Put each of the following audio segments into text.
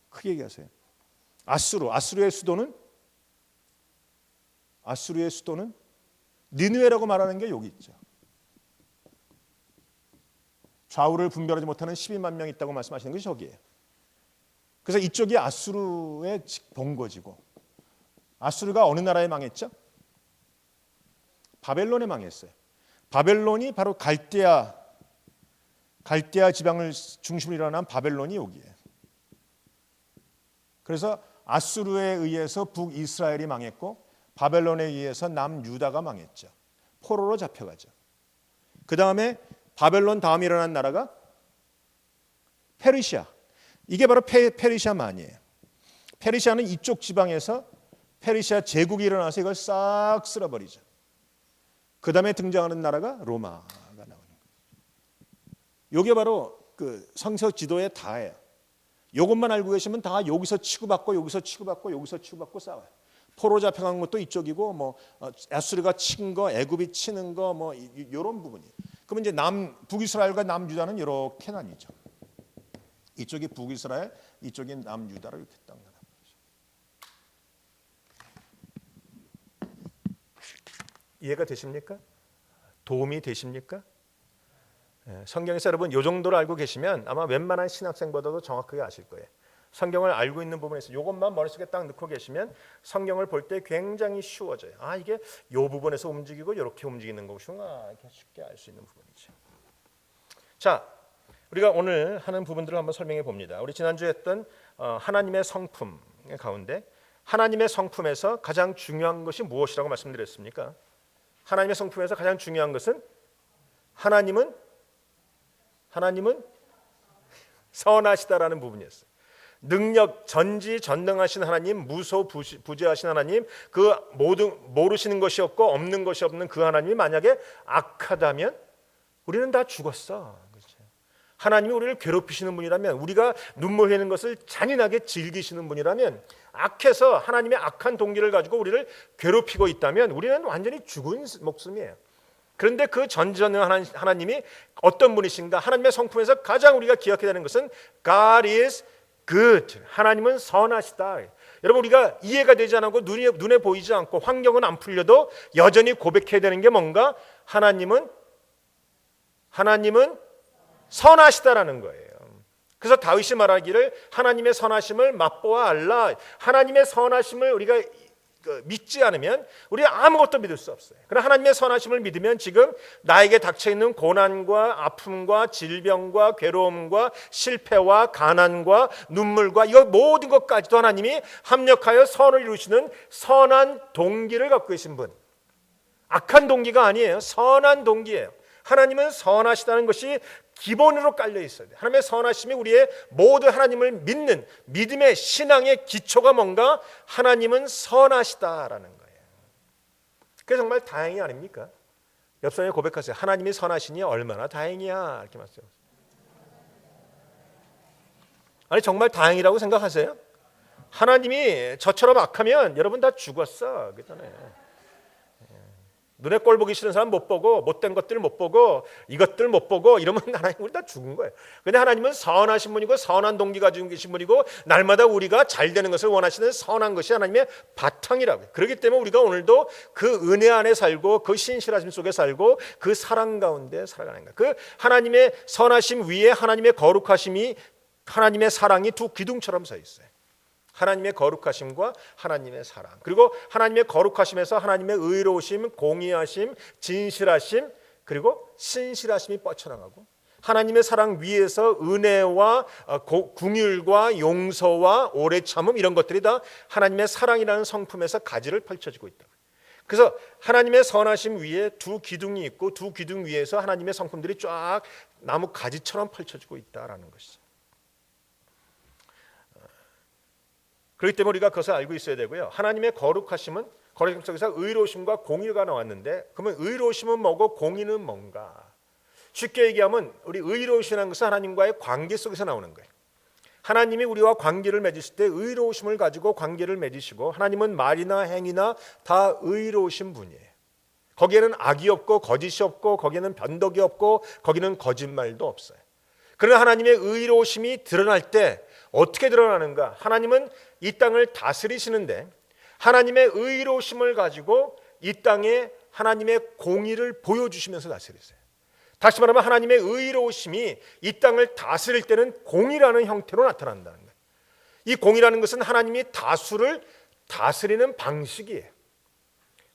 크게 얘기하세요. 아수르의 수도는 니느웨라고 말하는 게 여기 있죠. 좌우를 분별하지 못하는 12만 명 있다고 말씀하시는 것이 저기예요. 그래서 이쪽이 아수르의 본거지고, 아수르가 어느 나라에 망했죠? 바벨론에 망했어요. 바벨론이 바로 갈대아 지방을 중심으로 일어난 바벨론이 여기예요. 그래서 아수르에 의해서 북이스라엘이 망했고, 바벨론에 의해서 남유다가 망했죠. 포로로 잡혀가죠. 그 다음에 바벨론 다음에 일어난 나라가 페르시아. 이게 바로 페르시아만이에요. 페르시아는 이쪽 지방에서 페르시아 제국이 일어나서 이걸 싹 쓸어버리죠. 그 다음에 등장하는 나라가 로마가 나오는 거예요. 이게 바로 그 성서 지도의 다예요. 이것만 알고 계시면 다 여기서 치고받고 여기서 치고받고 여기서 치고받고 싸워요. 포로 잡혀간 것도 이쪽이고, 뭐 아수르가 친 거, 애굽이 치는 거, 뭐 이런 부분이. 그러면 이제 북이스라엘과 남유다는 이렇게 나뉘죠. 이쪽이 북이스라엘, 이쪽이 남유다로 이렇게 딱 나눠. 이해가 되십니까? 도움이 되십니까? 성경에서 여러분 이 정도로 알고 계시면 아마 웬만한 신학생보다도 정확하게 아실 거예요. 성경을 알고 있는 부분에서 이것만 머릿속에 딱 넣고 계시면 성경을 볼 때 굉장히 쉬워져요. 이게 이 부분에서 움직이고 이렇게 움직이는 것이구나, 이렇게 쉽게 알 수 있는 부분이죠. 자, 우리가 오늘 하는 부분들을 한번 설명해 봅니다. 우리 지난주에 했던 하나님의 성품 가운데 하나님의 성품에서 가장 중요한 것이 무엇이라고 말씀드렸습니까? 하나님의 성품에서 가장 중요한 것은 하나님은 선하시다라는 부분이었어요. 능력 전지전능하신 하나님, 무소부재하신 하나님, 그 모든 모르시는 것이 없고 없는 것이 없는 그 하나님이 만약에 악하다면 우리는 다 죽었어. 그렇죠? 하나님이 우리를 괴롭히시는 분이라면, 우리가 눈물 흘리는 것을 잔인하게 즐기시는 분이라면, 악해서 하나님의 악한 동기를 가지고 우리를 괴롭히고 있다면 우리는 완전히 죽은 목숨이에요. 그런데 그 전지전능한 하나님이 어떤 분이신가? 하나님의 성품에서 가장 우리가 기억해야 되는 것은 God is good. 하나님은 선하시다. 여러분, 우리가 이해가 되지 않고 눈에 보이지 않고 환경은 안 풀려도 여전히 고백해야 되는 게 뭔가? 하나님은 선하시다라는 거예요. 그래서 다윗이 말하기를 하나님의 선하심을 맛보아 알라. 하나님의 선하심을 우리가 믿지 않으면 우리가 아무것도 믿을 수 없어요. 그러나 하나님의 선하심을 믿으면 지금 나에게 닥쳐있는 고난과 아픔과 질병과 괴로움과 실패와 가난과 눈물과 이거 모든 것까지도 하나님이 합력하여 선을 이루시는 선한 동기를 갖고 계신 분. 악한 동기가 아니에요. 선한 동기예요. 하나님은 선하시다는 것이 기본으로 깔려 있어야 돼요. 하나님의 선하심이 우리의 모든 하나님을 믿는 믿음의 신앙의 기초가 뭔가? 하나님은 선하시다라는 거예요. 그래서 정말 다행이 아닙니까? 옆 사람이 고백하세요. 하나님이 선하시니 얼마나 다행이야, 이렇게 말씀하세요. 아니, 정말 다행이라고 생각하세요? 하나님이 저처럼 악하면 여러분 다 죽었어, 그잖아요. 눈에 꼴 보기 싫은 사람 못 보고, 못된 것들 못 보고, 이것들 못 보고 이러면 하나님 우리 다 죽은 거예요. 근데 하나님은 선하신 분이고 선한 동기 가지고 계신 분이고 날마다 우리가 잘 되는 것을 원하시는 선한 것이 하나님의 바탕이라고요. 그렇기 때문에 우리가 오늘도 그 은혜 안에 살고 그 신실하심 속에 살고 그 사랑 가운데 살아가는 거예요. 그 하나님의 선하심 위에 하나님의 거룩하심이, 하나님의 사랑이 두 기둥처럼 서 있어요. 하나님의 거룩하심과 하나님의 사랑, 그리고 하나님의 거룩하심에서 하나님의 의로우심, 공의하심, 진실하심, 그리고 신실하심이 뻗쳐나가고, 하나님의 사랑 위에서 은혜와 긍휼과 용서와 오래 참음, 이런 것들이 다 하나님의 사랑이라는 성품에서 가지를 펼쳐지고 있다. 그래서 하나님의 선하심 위에 두 기둥이 있고 두 기둥 위에서 하나님의 성품들이 쫙 나무 가지처럼 펼쳐지고 있다라는 것이죠. 그렇기 때문에 우리가 그것을 알고 있어야 되고요. 하나님의 거룩하심은, 거룩하심 속에서 의로우심과 공의가 나왔는데, 그러면 의로우심은 뭐고 공의는 뭔가? 쉽게 얘기하면 우리 의로우시라는 것은 하나님과의 관계 속에서 나오는 거예요. 하나님이 우리와 관계를 맺으실 때 의로우심을 가지고 관계를 맺으시고, 하나님은 말이나 행위나 다 의로우신 분이에요. 거기에는 악이 없고 거짓이 없고 거기에는 변덕이 없고 거기는 거짓말도 없어요. 그러나 하나님의 의로우심이 드러날 때 어떻게 드러나는가? 하나님은 이 땅을 다스리시는데 하나님의 의로우심을 가지고 이 땅에 하나님의 공의를 보여주시면서 다스리세요. 다시 말하면 하나님의 의로우심이 이 땅을 다스릴 때는 공의라는 형태로 나타난다는 거예요. 이 공의라는 것은 하나님이 다수를 다스리는 방식이에요.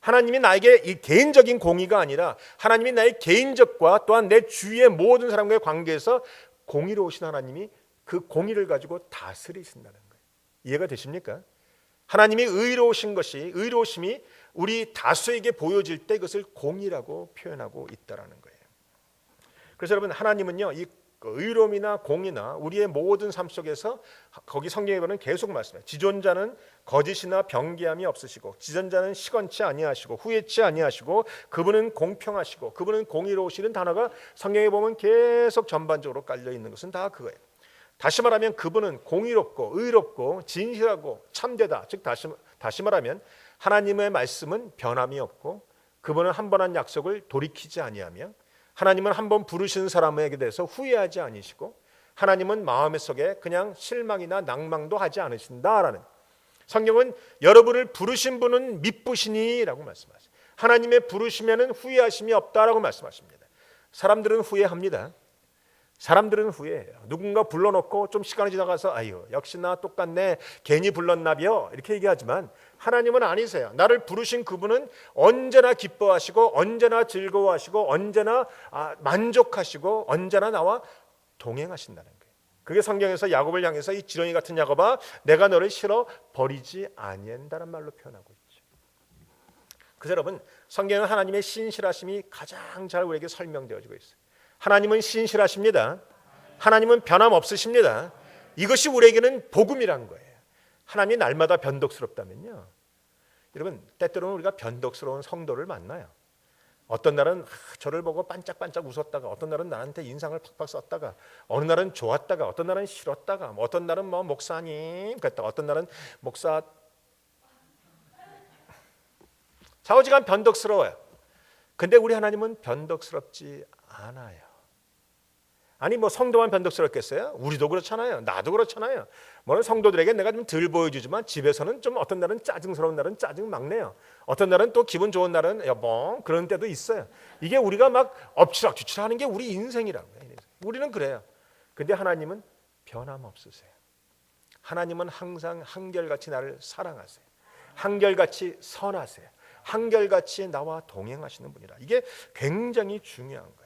하나님이 나에게 이 개인적인 공의가 아니라 하나님이 나의 개인적과 또한 내 주위의 모든 사람과의 관계에서 공의로우신 하나님이 그 공의를 가지고 다스리신다는 거예요. 이해가 되십니까? 하나님이 의로우심이 우리 다수에게 보여질 때 그것을 공의라고 표현하고 있다는 거예요. 그래서 여러분, 하나님은요, 이 의로움이나 공의나 우리의 모든 삶 속에서 거기 성경에 보면 계속 말씀해요. 지존자는 거짓이나 병기함이 없으시고 지존자는 시건치 아니하시고 후회치 아니하시고 그분은 공평하시고 그분은 공의로우시는 단어가 성경에 보면 계속 전반적으로 깔려 있는 것은 다 그거예요. 다시 말하면 그분은 공의롭고 의롭고 진실하고 참되다. 즉 다시 말하면 하나님의 말씀은 변함이 없고 그분은 한 번 한 약속을 돌이키지 아니하며 하나님은 한 번 부르신 사람에게 대해서 후회하지 않으시고 하나님은 마음 속에 그냥 실망이나 낭망도 하지 않으신다라는, 성경은 여러분을 부르신 분은 미쁘시니라고 말씀하세요. 하나님의 부르시면은 후회하심이 없다라고 말씀하십니다. 사람들은 후회합니다. 사람들은 후회해요. 누군가 불러놓고 좀 시간이 지나가서 아유 역시나 똑같네 괜히 불렀나비요 이렇게 얘기하지만 하나님은 아니세요. 나를 부르신 그분은 언제나 기뻐하시고 언제나 즐거워하시고 언제나 만족하시고 언제나 나와 동행하신다는 거예요. 그게 성경에서 야곱을 향해서 이 지렁이 같은 야곱아 내가 너를 실어 버리지 아니한다는 말로 표현하고 있죠. 그래서 여러분, 성경은 하나님의 신실하심이 가장 잘 우리에게 설명되어지고 있어요. 하나님은 신실하십니다. 하나님은 변함없으십니다. 이것이 우리에게는 복음이란 거예요. 하나님이 날마다 변덕스럽다면요, 여러분 때때로는 우리가 변덕스러운 성도를 만나요. 어떤 날은 저를 보고 반짝반짝 웃었다가 어떤 날은 나한테 인상을 팍팍 썼다가 어느 날은 좋았다가 어떤 날은 싫었다가 어떤 날은 뭐 목사님 그랬다가 어떤 날은 목사 좌우지간 변덕스러워요. 근데 우리 하나님은 변덕스럽지 않아요. 아니 뭐 성도만 변덕스럽겠어요? 우리도 그렇잖아요. 나도 그렇잖아요. 뭐 성도들에게 내가 좀 덜 보여주지만 집에서는 좀 어떤 날은 짜증스러운 날은 짜증 막 내요. 어떤 날은 또 기분 좋은 날은 여봉 그런 때도 있어요. 이게 우리가 막 엎치락뒤치락하는 게 우리 인생이라고요. 우리는 그래요. 근데 하나님은 변함없으세요. 하나님은 항상 한결같이 나를 사랑하세요. 한결같이 선하세요. 한결같이 나와 동행하시는 분이라. 이게 굉장히 중요한 거예요.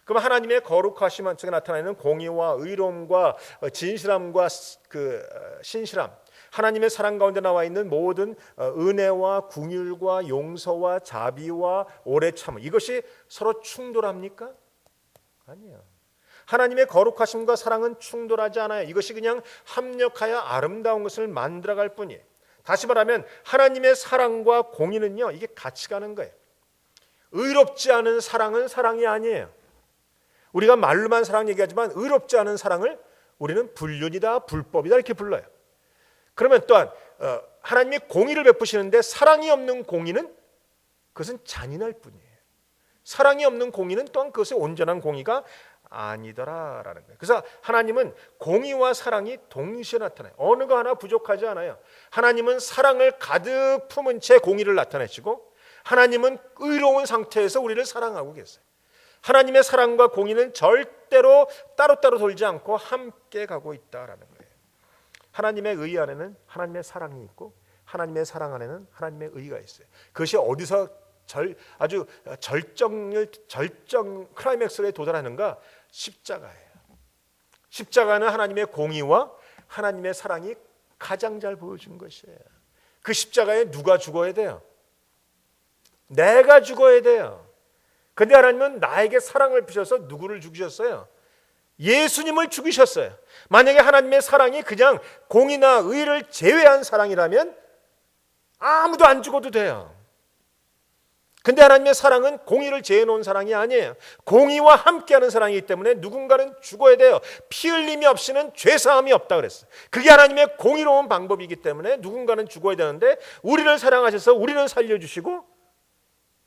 그럼 하나님의 거룩하심 안쪽에 나타나는 공의와 의로움과 진실함과 그 신실함, 하나님의 사랑 가운데 나와 있는 모든 은혜와 긍휼과 용서와 자비와 오래 참음, 이것이 서로 충돌합니까? 아니에요. 하나님의 거룩하심과 사랑은 충돌하지 않아요. 이것이 그냥 합력하여 아름다운 것을 만들어갈 뿐이에요. 다시 말하면 하나님의 사랑과 공의는요, 이게 같이 가는 거예요. 의롭지 않은 사랑은 사랑이 아니에요. 우리가 말로만 사랑 얘기하지만 의롭지 않은 사랑을 우리는 불륜이다, 불법이다 이렇게 불러요. 그러면 또한 하나님이 공의를 베푸시는데 사랑이 없는 공의는 그것은 잔인할 뿐이에요. 사랑이 없는 공의는 또한 그것의 온전한 공의가 아니더라라는 거예요. 그래서 하나님은 공의와 사랑이 동시에 나타나요. 어느 거 하나 부족하지 않아요. 하나님은 사랑을 가득 품은 채 공의를 나타내시고 하나님은 의로운 상태에서 우리를 사랑하고 계세요. 하나님의 사랑과 공의는 절대로 따로따로 돌지 않고 함께 가고 있다라는 거예요. 하나님의 의 안에는 하나님의 사랑이 있고 하나님의 사랑 안에는 하나님의 의가 있어요. 그것이 어디서 아주 절정 클라이맥스에 도달하는가? 십자가예요. 십자가는 하나님의 공의와 하나님의 사랑이 가장 잘 보여준 것이에요. 그 십자가에 누가 죽어야 돼요? 내가 죽어야 돼요. 근데 하나님은 나에게 사랑을 주셔서 누구를 죽이셨어요? 예수님을 죽이셨어요. 만약에 하나님의 사랑이 그냥 공의나 의를 제외한 사랑이라면 아무도 안 죽어도 돼요. 근데 하나님의 사랑은 공의를 제해놓은 사랑이 아니에요. 공의와 함께하는 사랑이기 때문에 누군가는 죽어야 돼요. 피 흘림이 없이는 죄사함이 없다 그랬어요. 그게 하나님의 공의로운 방법이기 때문에 누군가는 죽어야 되는데 우리를 사랑하셔서 우리를 살려주시고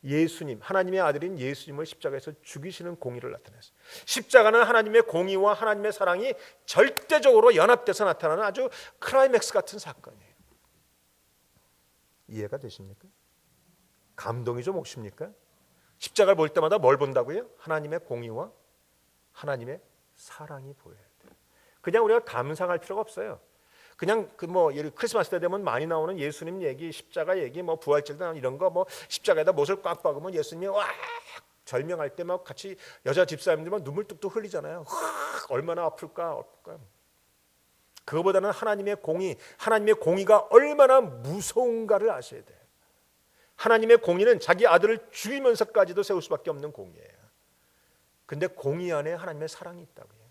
예수님, 하나님의 아들인 예수님을 십자가에서 죽이시는 공의를 나타냈어요. 십자가는 하나님의 공의와 하나님의 사랑이 절대적으로 연합돼서 나타나는 아주 클라이맥스 같은 사건이에요. 이해가 되십니까? 감동이 좀 오십니까? 십자가를 볼 때마다 뭘 본다고요? 하나님의 공의와 하나님의 사랑이 보여야 돼요. 그냥 우리가 감상할 필요가 없어요. 그냥 크리스마스 때 되면 많이 나오는 예수님 얘기, 십자가 얘기, 부활절도 이런 거 십자가에다 못을 꽉 박으면 예수님이 와 절명할 때 막 같이 여자 집사님들만 눈물 뚝뚝 흘리잖아요. 얼마나 아플까. 그거보다는 하나님의 공의가 얼마나 무서운가를 아셔야 돼요. 하나님의 공의는 자기 아들을 죽이면서까지도 세울 수밖에 없는 공의예요. 근데 공의 안에 하나님의 사랑이 있다고요.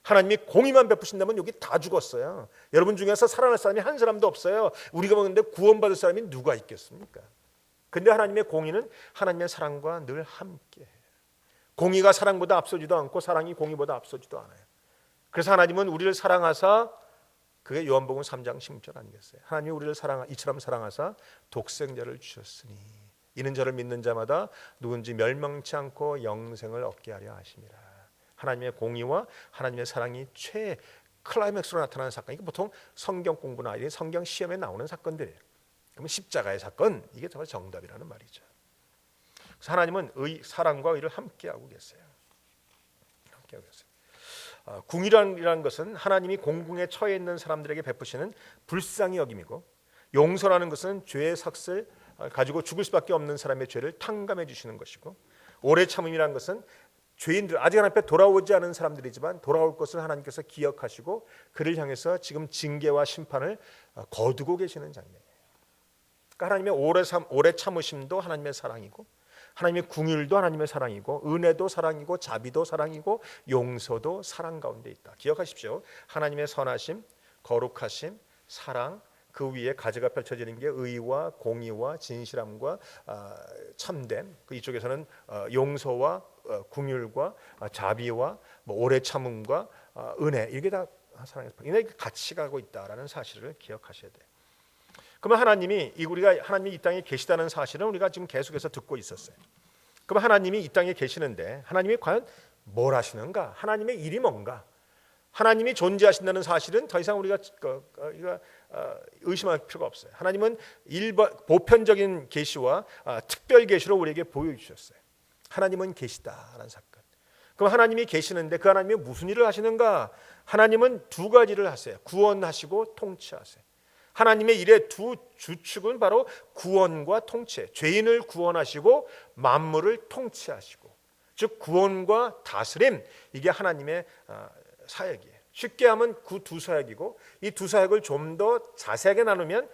하나님이 공의만 베푸신다면 여기 다 죽었어요. 여러분 중에서 살아날 사람이 한 사람도 없어요. 우리가 보는데 구원받을 사람이 누가 있겠습니까? 근데 하나님의 공의는 하나님의 사랑과 늘 함께해요. 공의가 사랑보다 앞서지도 않고 사랑이 공의보다 앞서지도 않아요. 그래서 하나님은 우리를 사랑하사, 그게 요한복음 3장 16절 아니겠어요? 하나님이 우리를 이처럼 사랑하사 독생자를 주셨으니 이는 저를 믿는 자마다 누군지 멸망치 않고 영생을 얻게 하려 하심이라. 하나님의 공의와 하나님의 사랑이 클라이맥스로 나타나는 사건. 이게 보통 성경 공부나 성경 시험에 나오는 사건들이에요. 그러면 십자가의 사건, 이게 정말 정답이라는 말이죠. 그래서 하나님은 사랑과 의를 함께하고 계세요. 궁이라는 것은 하나님이 공궁에 처해 있는 사람들에게 베푸시는 불쌍히 여김이고, 용서라는 것은 죄의 삭을 가지고 죽을 수밖에 없는 사람의 죄를 탕감해 주시는 것이고, 오래 참음이라는 것은 죄인들, 아직 하나님 앞에 돌아오지 않은 사람들이지만 돌아올 것을 하나님께서 기억하시고 그를 향해서 지금 징계와 심판을 거두고 계시는 장면이에요. 그러니까 하나님의 오래 참으심도 하나님의 사랑이고, 하나님의 궁율도 하나님의 사랑이고, 은혜도 사랑이고, 자비도 사랑이고, 용서도 사랑 가운데 있다. 기억하십시오. 하나님의 선하심, 거룩하심, 사랑, 그 위에 가지가 펼쳐지는 게 의와 공의와 진실함과 참됨. 이쪽에서는 용서와 궁율과 자비와 오래 참음과 은혜, 이게 다 사랑의 같이 가고 있다라는 사실을 기억하셔야 돼요. 그러면 하나님이 이 땅에 계시다는 사실은 우리가 지금 계속해서 듣고 있었어요. 그럼 하나님이 이 땅에 계시는데 하나님이 과연 뭘 하시는가? 하나님의 일이 뭔가? 하나님이 존재하신다는 사실은 더 이상 우리가 의심할 필요가 없어요. 하나님은 보편적인 계시와 특별 계시로 우리에게 보여주셨어요. 하나님은 계시다라는 사건. 그럼 하나님이 계시는데 그 하나님이 무슨 일을 하시는가? 하나님은 두 가지를 하세요. 구원하시고 통치하세요. 하나님의 일의 두 주축은 바로 구원과 통치, 죄인을 구원하시고 만물을 통치하시고, 즉 구원과 다스림, 이게 하나님의 사역이에요. 쉽게 하면 그 두 사역이고, 이 두 사역을 좀 더 자세하게 나누면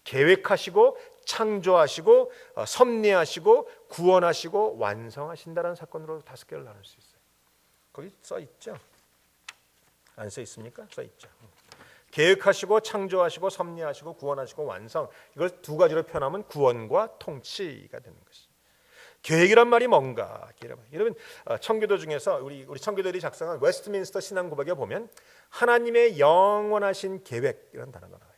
계획하시고 창조하시고 섭리하시고 구원하시고 완성하신다는 사건으로 5개를 나눌 수 있어요. 거기 써 있죠? 안 써 있습니까? 써 있죠. 계획하시고 창조하시고 섭리하시고 구원하시고 완성, 이걸 두 가지로 표현하면 구원과 통치가 되는 것이죠. 계획이란 말이 뭔가? 여러분, 청교도 중에서 우리 청교도들이 작성한 웨스트민스터 신앙 고백에 보면 하나님의 영원하신 계획이라는 단어가 나와요.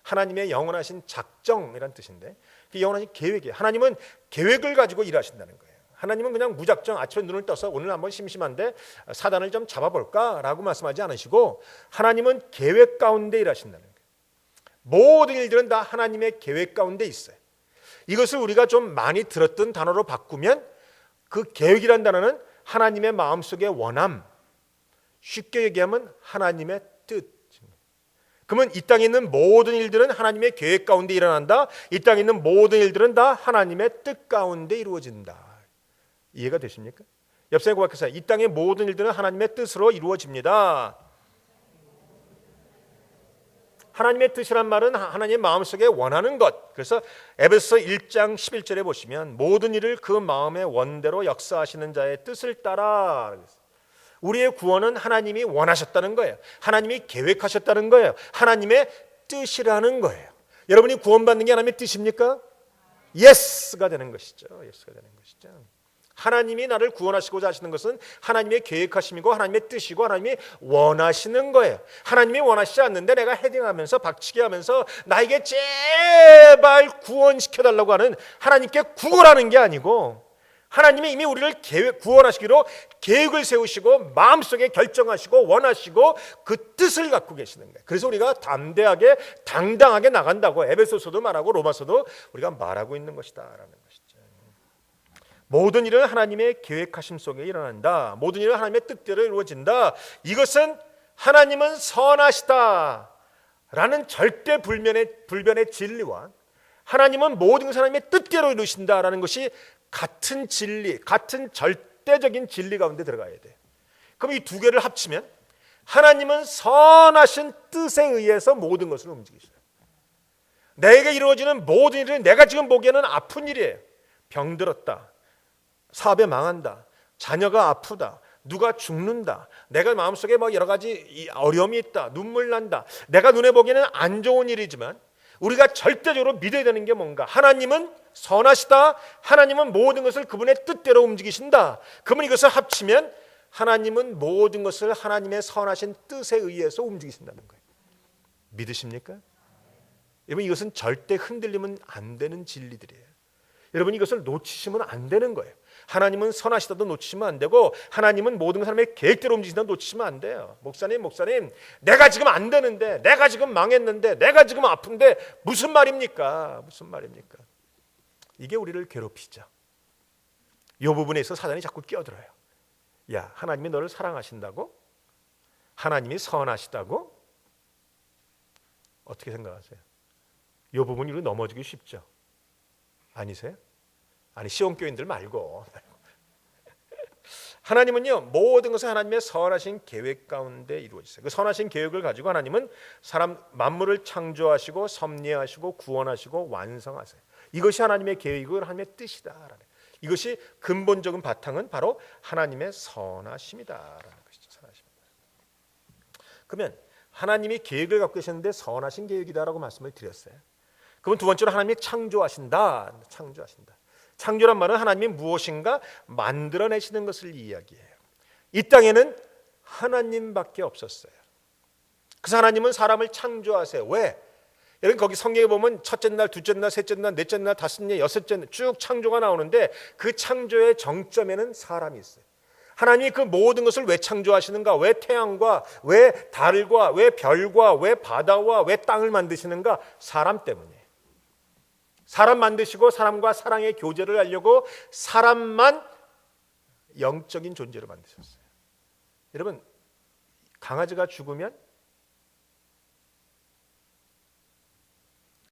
하나님의 영원하신 작정이라는 뜻인데, 그 영원하신 계획이에요. 하나님은 계획을 가지고 일하신다는 거예요. 하나님은 그냥 무작정 아침에 눈을 떠서 오늘 한번 심심한데 사단을 좀 잡아볼까라고 말씀하지 않으시고, 하나님은 계획 가운데 일하신다는 거예요. 모든 일들은 다 하나님의 계획 가운데 있어요. 이것을 우리가 좀 많이 들었던 단어로 바꾸면, 그 계획이란 단어는 하나님의 마음속의 원함, 쉽게 얘기하면 하나님의 뜻. 그러면 이 땅에 있는 모든 일들은 하나님의 계획 가운데 일어난다. 이 땅에 있는 모든 일들은 다 하나님의 뜻 가운데 이루어진다. 이해가 되십니까? 옆사람이 고백했어요. 이 땅의 모든 일들은 하나님의 뜻으로 이루어집니다. 하나님의 뜻이란 말은 하나님의 마음속에 원하는 것. 그래서 에베소 1장 11절에 보시면 모든 일을 그 마음의 원대로 역사하시는 자의 뜻을 따라. 우리의 구원은 하나님이 원하셨다는 거예요. 하나님이 계획하셨다는 거예요. 하나님의 뜻이라는 거예요. 여러분이 구원받는 게 하나님의 뜻입니까? 예스가 되는 것이죠. 예스가 되는 것이죠. 하나님이 나를 구원하시고자 하시는 것은 하나님의 계획하심이고 하나님의 뜻이고 하나님이 원하시는 거예요. 하나님이 원하시지 않는데 내가 헤딩하면서 박치기 하면서 나에게 제발 구원시켜달라고 하는, 하나님께 구걸하는 게 아니고 하나님이 이미 우리를 구원하시기로 계획을 세우시고 마음속에 결정하시고 원하시고 그 뜻을 갖고 계시는 거예요. 그래서 우리가 담대하게 당당하게 나간다고 에베소서도 말하고 로마서도 우리가 말하고 있는 것이다 라는 것이죠. 모든 일은 하나님의 계획하심 속에 일어난다. 모든 일은 하나님의 뜻대로 이루어진다. 이것은 하나님은 선하시다 라는 절대 불변의 진리와 하나님은 모든 것을 하나님의 뜻대로 이루신다라는 것이 같은 진리, 같은 절대적인 진리 가운데 들어가야 돼. 그럼 이 두 개를 합치면 하나님은 선하신 뜻에 의해서 모든 것을 움직이셔요. 내게 이루어지는 모든 일은 내가 지금 보기에는 아픈 일이에요. 병들었다, 사업에 망한다, 자녀가 아프다, 누가 죽는다, 내가 마음속에 뭐 여러 가지 어려움이 있다, 눈물 난다. 내가 눈에 보기에는 안 좋은 일이지만 우리가 절대적으로 믿어야 되는 게 뭔가? 하나님은 선하시다. 하나님은 모든 것을 그분의 뜻대로 움직이신다. 그러면 이것을 합치면 하나님은 모든 것을 하나님의 선하신 뜻에 의해서 움직이신다는 거예요. 믿으십니까? 여러분, 이것은 절대 흔들리면 안 되는 진리들이에요. 여러분, 이것을 놓치시면 안 되는 거예요. 하나님은 선하시다도 놓치시면 안 되고 하나님은 모든 것 하나님의 계획대로 움직이신다도 놓치시면 안 돼요. 목사님 내가 지금 안 되는데, 내가 지금 망했는데, 내가 지금 아픈데 무슨 말입니까? 무슨 말입니까? 이게 우리를 괴롭히죠. 이 부분에 있어서 사단이 자꾸 끼어들어요. 야, 하나님이 너를 사랑하신다고? 하나님이 선하시다고? 어떻게 생각하세요? 이 부분이 우리 넘어지기 쉽죠? 아니세요? 아니, 시온교인들 말고 하나님은요, 모든 것을 하나님의 선하신 계획 가운데 이루어지세요. 그 선하신 계획을 가지고 하나님은 사람 만물을 창조하시고 섭리하시고 구원하시고 완성하세요. 이것이 하나님의 계획이고 하나님의 뜻이다. 이것이 근본적인 바탕은 바로 하나님의 선하심이다라는 것이죠. 선하심이다. 그러면 하나님이 계획을 갖고 계셨는데 선하신 계획이다라고 말씀을 드렸어요. 그럼 두 번째로 하나님이 창조하신다. 창조란 말은 하나님이 무엇인가 만들어내시는 것을 이야기해요. 이 땅에는 하나님밖에 없었어요. 그래서 하나님은 사람을 창조하세요. 왜? 여러분, 거기 성경에 보면 첫째 날, 둘째 날, 셋째 날, 넷째 날, 다섯째 날, 여섯째 날 쭉 창조가 나오는데 그 창조의 정점에는 사람이 있어요. 하나님이 그 모든 것을 왜 창조하시는가? 왜 태양과 왜 달과 왜 별과 왜 바다와 왜 땅을 만드시는가? 사람 때문이에요. 사람 만드시고 사람과 사랑의 교제를 하려고 사람만 영적인 존재로 만드셨어요. 여러분, 강아지가 죽으면